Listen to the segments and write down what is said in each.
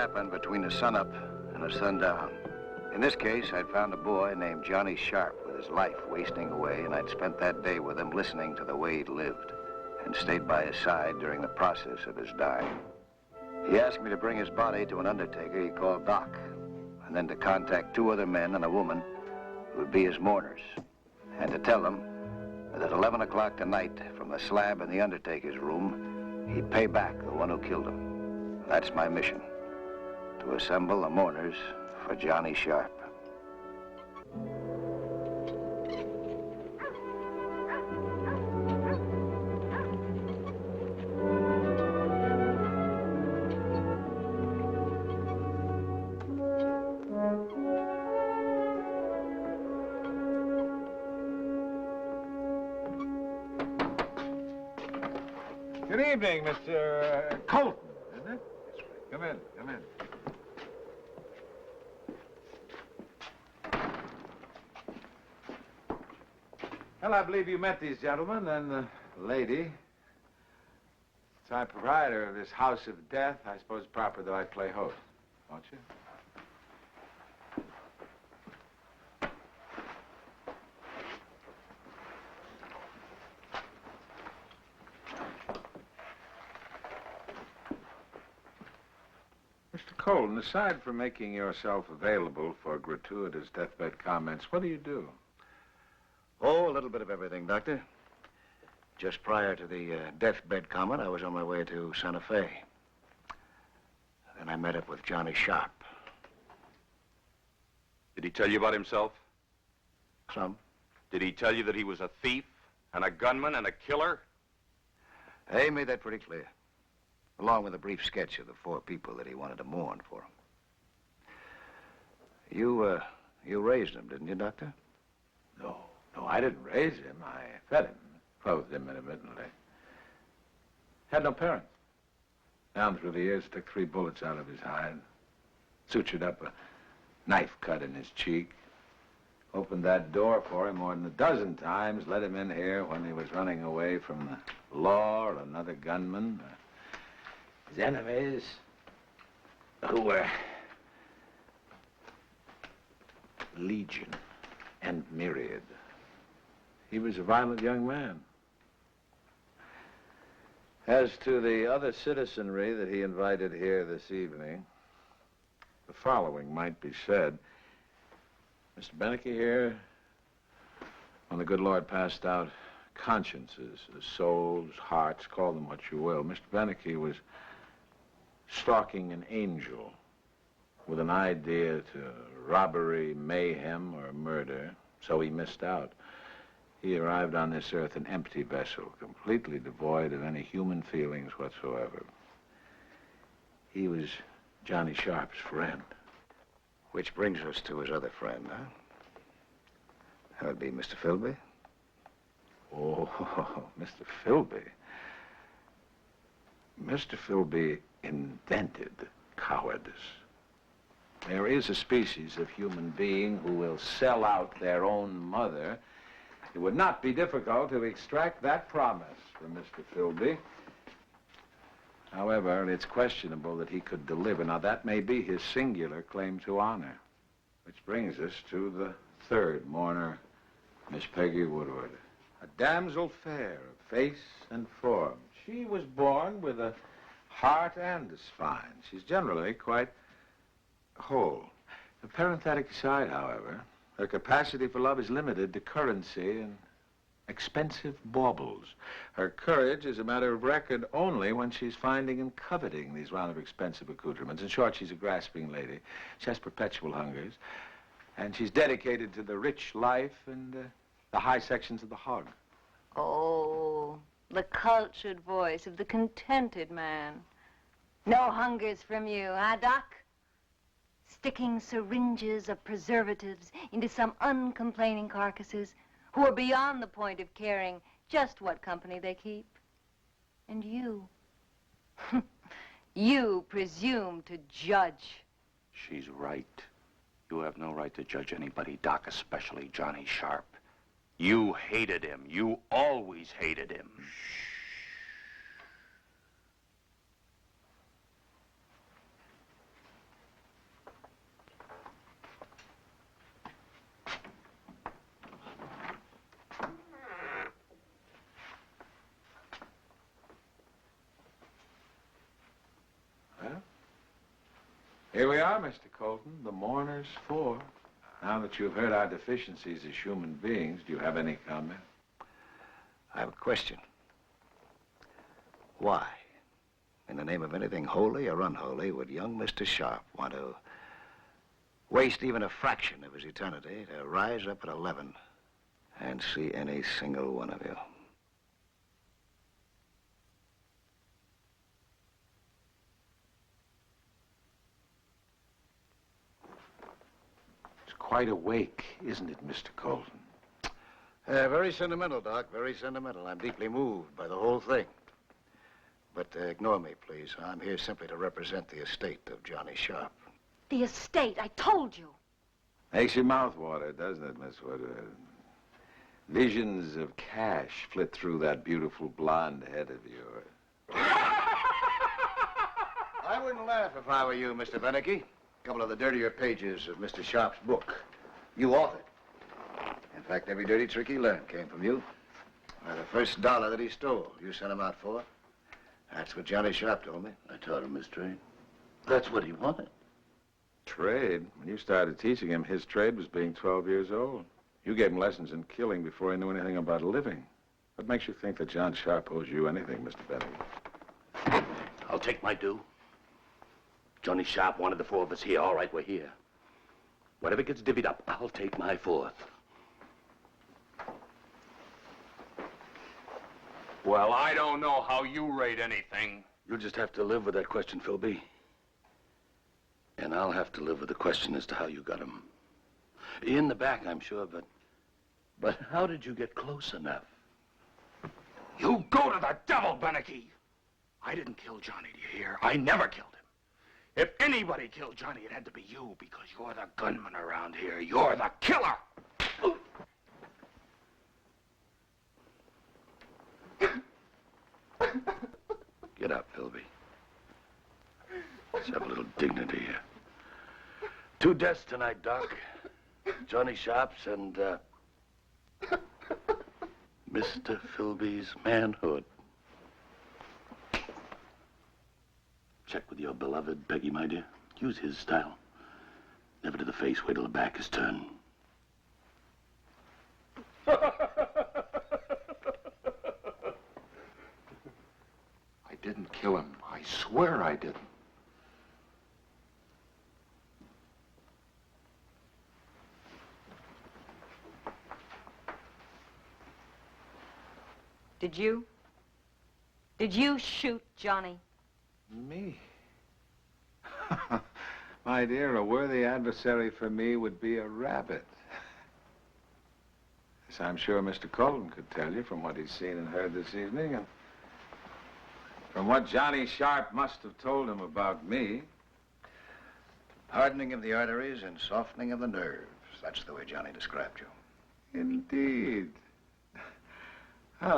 happened between a sunup and a sundown. In this case, I'd found a boy named Johnny Sharp with his life wasting away, and I'd spent that day with him listening to the way he'd lived and stayed by his side during the process of his dying. He asked me to bring his body to an undertaker he called Doc, and then to contact 2 other men and a woman who would be his mourners, and to tell them that at 11 o'clock tonight, from the slab in the undertaker's room, he'd pay back the one who killed him. That's my mission, to assemble the mourners for Johnny Sharp. Good evening, Mr. Colton, isn't it? Come in, come in. Well, I believe you met these gentlemen and the lady. As I'm proprietor of this house of death, I suppose it's proper that I play host, don't you? Mr. Colton, aside from making yourself available for gratuitous deathbed comments, what do you do? Oh, a little bit of everything, Doctor. Just prior to the deathbed comment, I was on my way to Santa Fe. Then I met up with Johnny Sharp. Did he tell you about himself? Some. Did he tell you that he was a thief and a gunman and a killer? He made that pretty clear, along with a brief sketch of the 4 people that he wanted to mourn for him. You raised him, didn't you, Doctor? No, I didn't raise him. I fed him, clothed him intermittently. Had no parents. Down through the years, took 3 bullets out of his hide, sutured up a knife cut in his cheek, opened that door for him more than a dozen times, let him in here when he was running away from the law or another gunman. His enemies, who were legion and myriad. He was a violent young man. As to the other citizenry that he invited here this evening, the following might be said. Mr. Beneke here, when the good Lord passed out consciences, souls, hearts, call them what you will, Mr. Beneke was stalking an angel with an idea to robbery, mayhem, or murder, so he missed out. He arrived on this earth an empty vessel, completely devoid of any human feelings whatsoever. He was Johnny Sharp's friend. Which brings us to his other friend, huh? That would be Mr. Philby. Oh, Mr. Philby. Mr. Philby invented cowardice. There is a species of human being who will sell out their own mother. It would not be difficult to extract that promise from Mr. Philby. However, it's questionable that he could deliver. Now, that may be his singular claim to honor. Which brings us to the 3rd mourner, Miss Peggy Woodward. A damsel fair of face and form. She was born with a heart and a spine. She's generally quite whole. The parenthetic aside, however, her capacity for love is limited to currency and expensive baubles. Her courage is a matter of record only when she's finding and coveting these rather expensive accoutrements. In short, she's a grasping lady. She has perpetual hungers, and she's dedicated to the rich life and the high sections of the hog. Oh, the cultured voice of the contented man. No hungers from you, huh, Doc? Sticking syringes of preservatives into some uncomplaining carcasses who are beyond the point of caring just what company they keep. And you, you presume to judge. She's right. You have no right to judge anybody, Doc, especially Johnny Sharp. You hated him. You always hated him. Here we are, Mr. Colton, the Mourners 4. Now that you've heard our deficiencies as human beings, do you have any comment? I have a question. Why, in the name of anything holy or unholy, would young Mr. Sharp want to waste even a fraction of his eternity to rise up at 11 and see any single one of you? Quite awake, isn't it, Mr. Colton? Very sentimental, Doc, very sentimental. I'm deeply moved by the whole thing. But ignore me, please. I'm here simply to represent the estate of Johnny Sharp. The estate, I told you. Makes your mouth water, doesn't it, Miss Woodward? Visions of cash flit through that beautiful blonde head of yours. I wouldn't laugh if I were you, Mr. Beneke. A couple of the dirtier pages of Mr. Sharp's book. You authored. In fact, every dirty trick he learned came from you. The first dollar that he stole, you sent him out for. That's what Johnny Sharp told me. I taught him his trade. That's what he wanted. Trade? When you started teaching him, his trade was being 12 years old. You gave him lessons in killing before he knew anything about living. What makes you think that John Sharp owes you anything, Mr. Beneke? I'll take my due. Johnny Sharp wanted the 4 of us here. All right, we're here. Whatever gets divvied up, I'll take my 4th. Well, I don't know how you rate anything. You'll just have to live with that question, Philby. And I'll have to live with the question as to how you got him. In the back, I'm sure, but how did you get close enough? You go to the devil, Beneke. I didn't kill Johnny, do you hear? I never killed him. If anybody killed Johnny, it had to be you, because you're the gunman around here. You're the killer. Get up, Philby. Let's have a little dignity here. 2 deaths tonight, Doc. Johnny Sharp's and, Mr. Philby's manhood. Check with your beloved Peggy, my dear. Use his style. Never to the face, wait till the back is turned. I didn't kill him. I swear I didn't. Did you? Did you shoot Johnny? Me? My dear, a worthy adversary for me would be a rabbit. As I'm sure Mr. Colton could tell you from what he's seen and heard this evening, and from what Johnny Sharp must have told him about me. Hardening of the arteries and softening of the nerves. That's the way Johnny described you. Indeed. Well,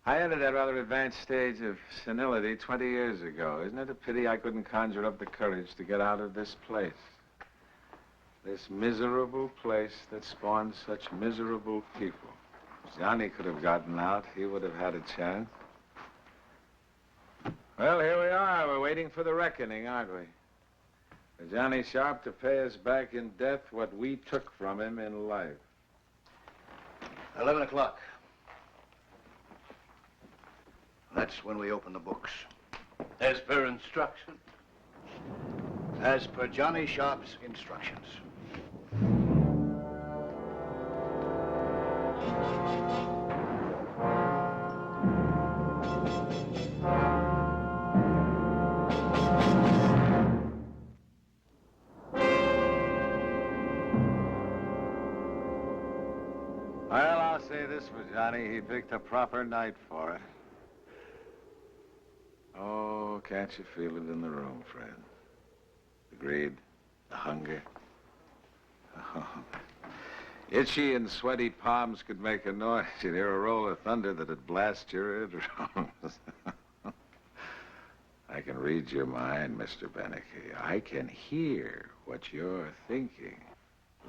I entered that rather advanced stage of senility 20 years ago. Isn't it a pity I couldn't conjure up the courage to get out of this place? This miserable place that spawned such miserable people. If Johnny could have gotten out, he would have had a chance. Well, here we are. We're waiting for the reckoning, aren't we? For Johnny Sharp to pay us back in death what we took from him in life. 11 o'clock. That's when we open the books. As per instruction. As per Johnny Sharp's instructions. Well, I'll say this for Johnny. He picked a proper night for it. Oh, can't you feel it in the room, friend? The greed, the hunger. Oh. Itchy and sweaty palms could make a noise. You'd hear a roll of thunder that'd blast your eardrums. I can read your mind, Mr. Beneke. I can hear what you're thinking.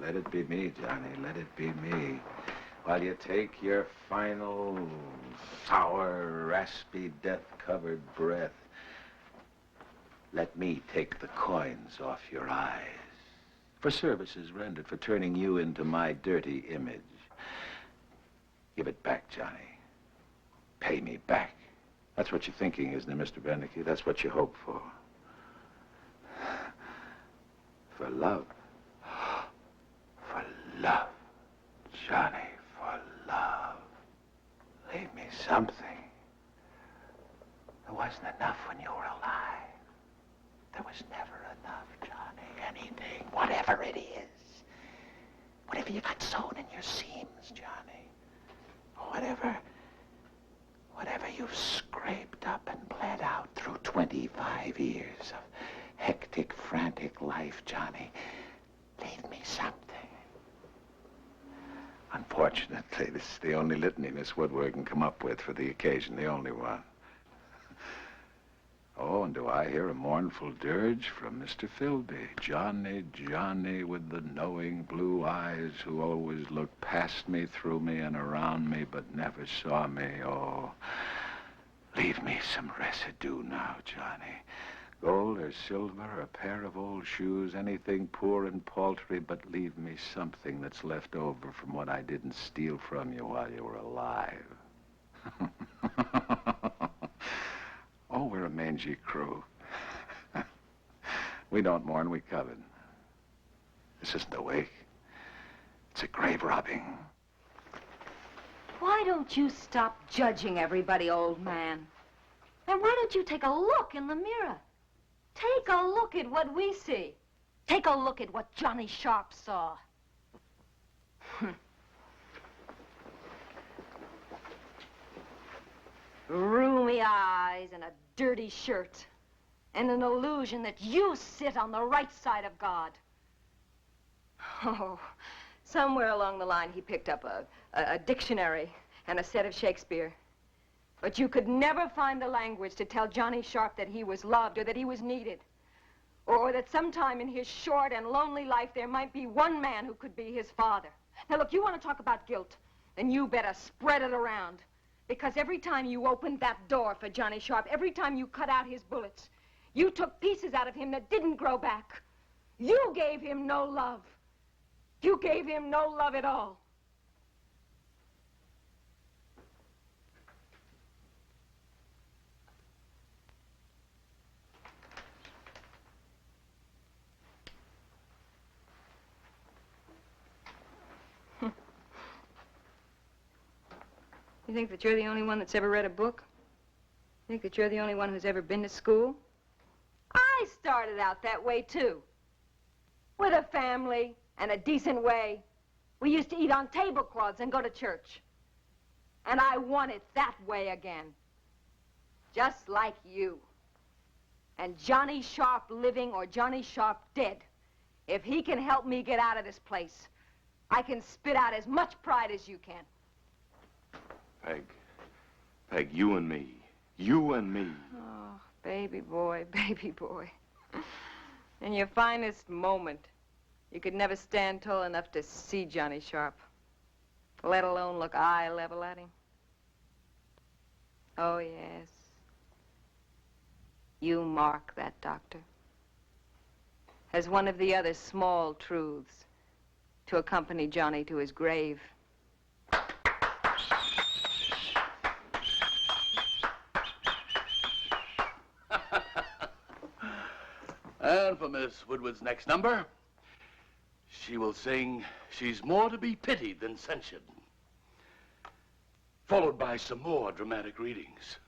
Let it be me, Johnny. Let it be me. While you take your final, sour, raspy, death-covered breath. let me take the coins off your eyes for services rendered for turning you into my dirty image. Give it back, Johnny. Pay me back. That's what you're thinking, isn't it, Mr. Beneke? That's what you hope for. For love. For love. Johnny, for love. Leave me something. There wasn't enough when you were alive. There was never enough, Johnny. Anything, whatever it is. Whatever you got sewn in your seams, Johnny. Whatever you've scraped up and bled out through 25 years of hectic, frantic life, Johnny. Leave me something. Unfortunately, this is the only litany Miss Woodward can come up with for the occasion, the only one. Oh, and do I hear a mournful dirge from Mr. Philby? Johnny, Johnny with the knowing blue eyes who always looked past me, through me, and around me, but never saw me. Oh, leave me some residue now, Johnny. Gold or silver, a pair of old shoes, anything poor and paltry, but leave me something that's left over from what I didn't steal from you while you were alive. Oh, we're a mangy crew. We don't mourn, we covet. This isn't a wake. It's a grave robbing. Why don't you stop judging everybody, old man? And why don't you take a look in the mirror? Take a look at what we see. Take a look at what Johnny Sharp saw. Roomy eyes and a dirty shirt. And an illusion that you sit on the right side of God. Oh, somewhere along the line he picked up a dictionary and a set of Shakespeare. But you could never find the language to tell Johnny Sharp that he was loved or that he was needed. Or that sometime in his short and lonely life there might be one man who could be his father. Now look, you want to talk about guilt, then you better spread it around. Because every time you opened that door for Johnny Sharp, every time you cut out his bullets, you took pieces out of him that didn't grow back. You gave him no love. You gave him no love at all. You think that you're the only one that's ever read a book? You think that you're the only one who's ever been to school? I started out that way, too. With a family and a decent way. We used to eat on tablecloths and go to church. And I want it that way again. Just like you. And Johnny Sharp living or Johnny Sharp dead, if he can help me get out of this place, I can spit out as much pride as you can. Peg, you and me. You and me. Oh, baby boy, baby boy. In your finest moment, you could never stand tall enough to see Johnny Sharp, let alone look eye level at him. Oh, yes. You mark that, Doctor, as one of the other small truths to accompany Johnny to his grave. And for Miss Woodward's next number, she will sing She's More to Be Pitied Than Censured, followed by some more dramatic readings.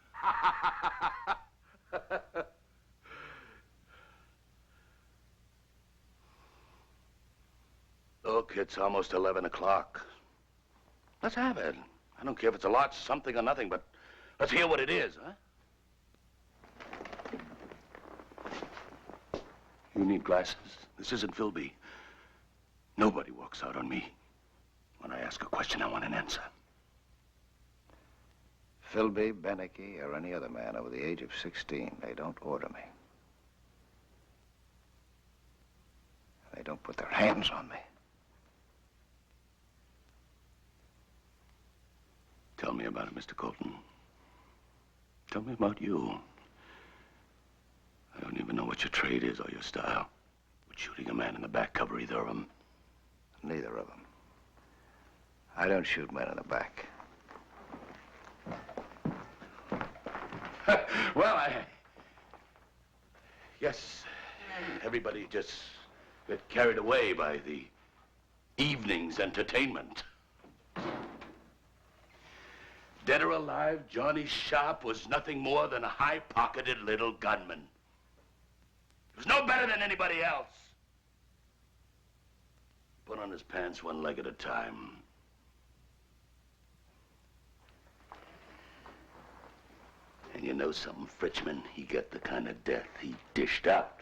Look, it's almost 11 o'clock. Let's have it. I don't care if it's a lot, something, or nothing, but let's hear what it is, huh? You need glasses. This isn't Philby. Nobody walks out on me. When I ask a question, I want an answer. Philby, Beneke, or any other man over the age of 16, they don't order me. They don't put their hands on me. Tell me about it, Mr. Colton. Tell me about you. I don't even even know what your trade is or your style. Would shooting a man in the back cover either of them? Neither of them. I don't shoot men in the back. Well, I guess everybody just got carried away by the evening's entertainment. Dead or alive, Johnny Sharp was nothing more than a high-pocketed little gunman. He was no better than anybody else. Put on his pants one leg at a time. And you know something, Fritchman? He got the kind of death he dished out.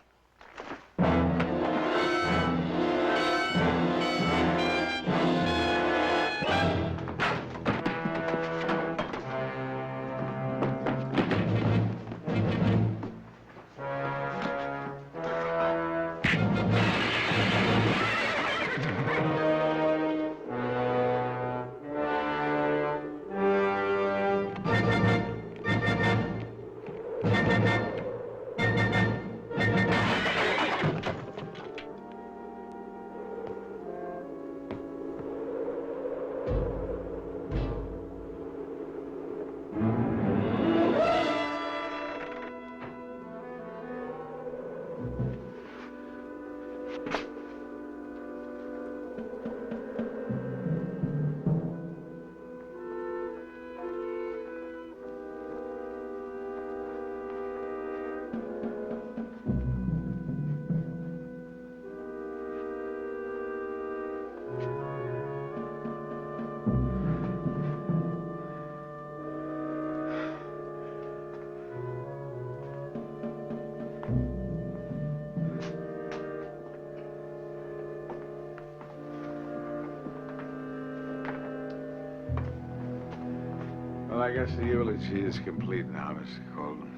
Well, I guess the eulogy is complete now, Mr. Colton.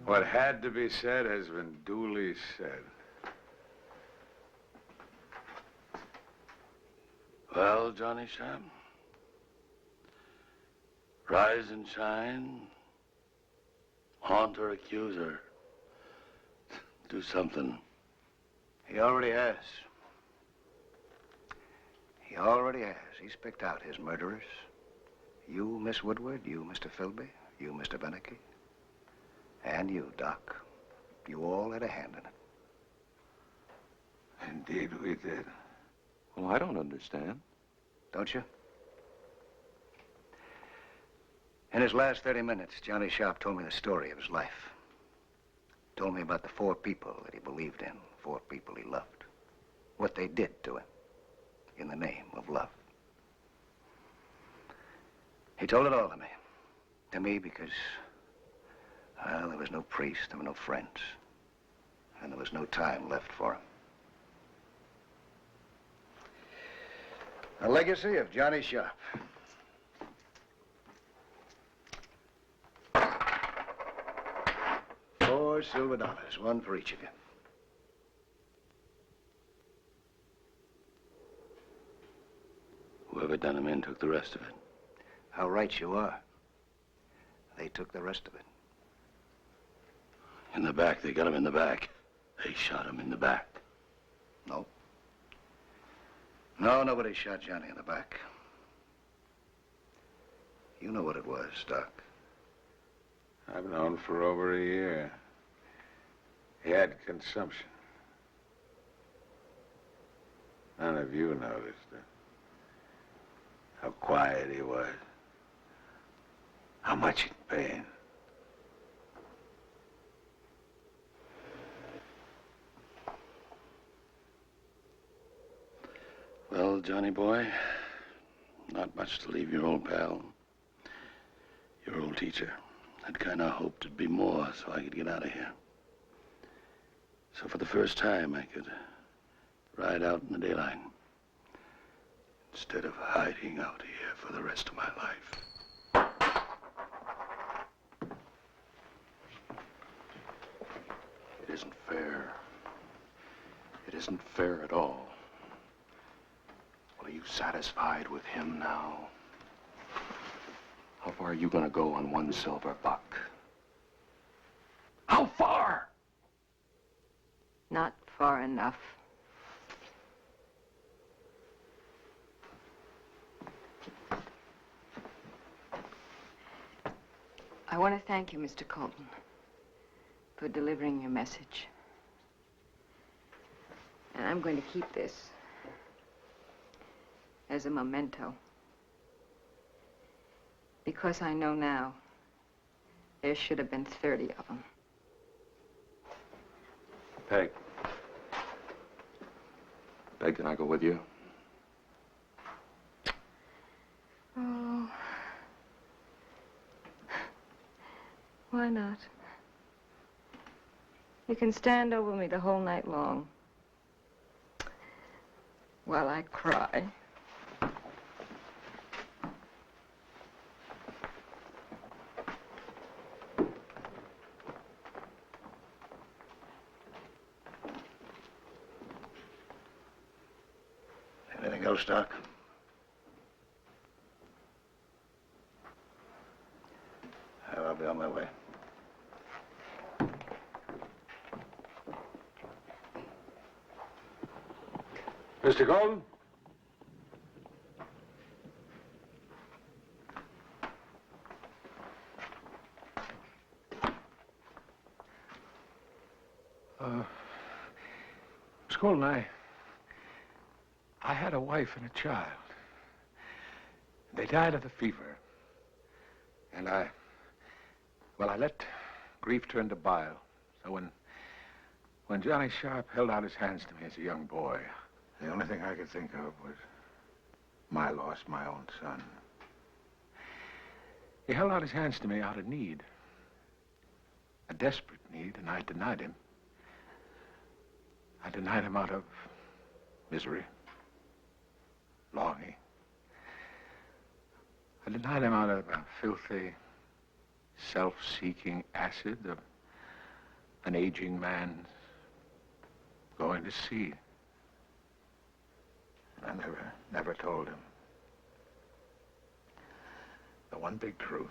What had to be said has been duly said. Well, Johnny Sharp, rise and shine, haunt her accuser. Do something. He already has. He already has. He's picked out his murderers. You, Miss Woodward, you, Mr. Philby, you, Mr. Beneke, and you, Doc. You all had a hand in it. Indeed, we did. Well, I don't understand. Don't you? In his last 30 minutes, Johnny Sharp told me the story of his life. Told me about the 4 people that he believed in, 4 people he loved. What they did to him in the name of love. He told it all to me. To me because, well, there was no priest, there were no friends. And there was no time left for him. A legacy of Johnny Sharp. $4 silver, one for each of you. Whoever done him in took the rest of it. How right you are. They took the rest of it. In the back, they got him in the back. They shot him in the back. No. No, nobody shot Johnny in the back. You know what it was, Doc. I've known for over a year. He had consumption. None of you noticed it. How quiet he was. How much in pain. Well, Johnny boy, not much to leave your old pal, your old teacher. I'd kind of hoped it'd be more so I could get out of here. So for the first time, I could ride out in the daylight instead of hiding out here for the rest of my life. It isn't fair. It isn't fair at all. Well, are you satisfied with him now? How far are you gonna go on 1 silver buck? How far? Not far enough. I want to thank you, Mr. Colton, for delivering your message. And I'm going to keep this as a memento. Because I know now there should have been 30 of them. Peg. Peg, can I go with you? Oh. Why not? You can stand over me the whole night long while I cry. Anything else, Doc? I'll be on my way. Mr. Colton? Miss Colton, I had a wife and a child. They died of the fever. And I let grief turn to bile. So when Johnny Sharp held out his hands to me as a young boy, the only thing I could think of was my loss, my own son. He held out his hands to me out of need. A desperate need, and I denied him. I denied him out of misery, longing. I denied him out of a filthy, self-seeking acid of an aging man going to sea. And I never told him the one big truth.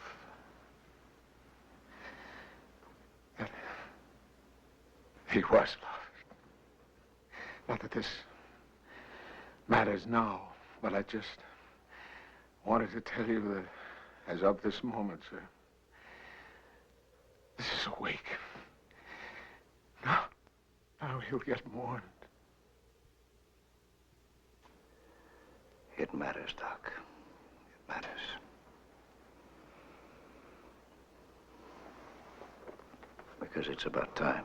That he was lost. Not that this matters now, but I just wanted to tell you that as of this moment, sir, this is a wake. Now he'll get mourned. It matters, Doc. It matters. Because it's about time.